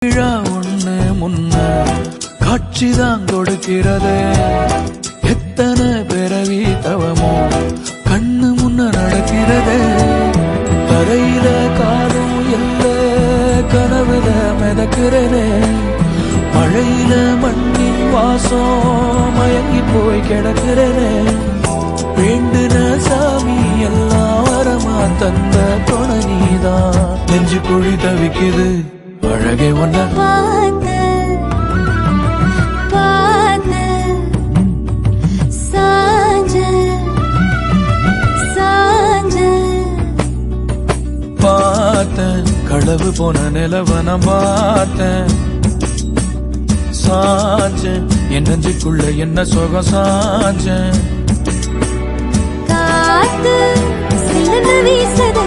விழா ஒண்ணு முன்ன காட்சிதான் கொடுக்கிறது. எத்தனை பிறவி தவமோ கண்ணு முன்ன நடக்கிறது. தரையில காலும் எல்ல கனவுல மிதக்கிறனே. மழையில மண்ணின் வாசம் மயங்கி போய் கிடக்கிறனே. வேண்டுன சாமி எல்லாம் வரமா தந்த துணை நீதான். நெஞ்சு குழி தவிக்குது அழகே ஒன்ன பார்த்து பார்த்து சாஞ்ச சாஞ்ச பார்த்தேன். களவு போன நிலவன பார்த்தேன். சாஞ்சேன் என் நெஞ்சுக்குள்ள என்ன சுகம் சாஞ்சேன். காத்து சிலந்து வீசத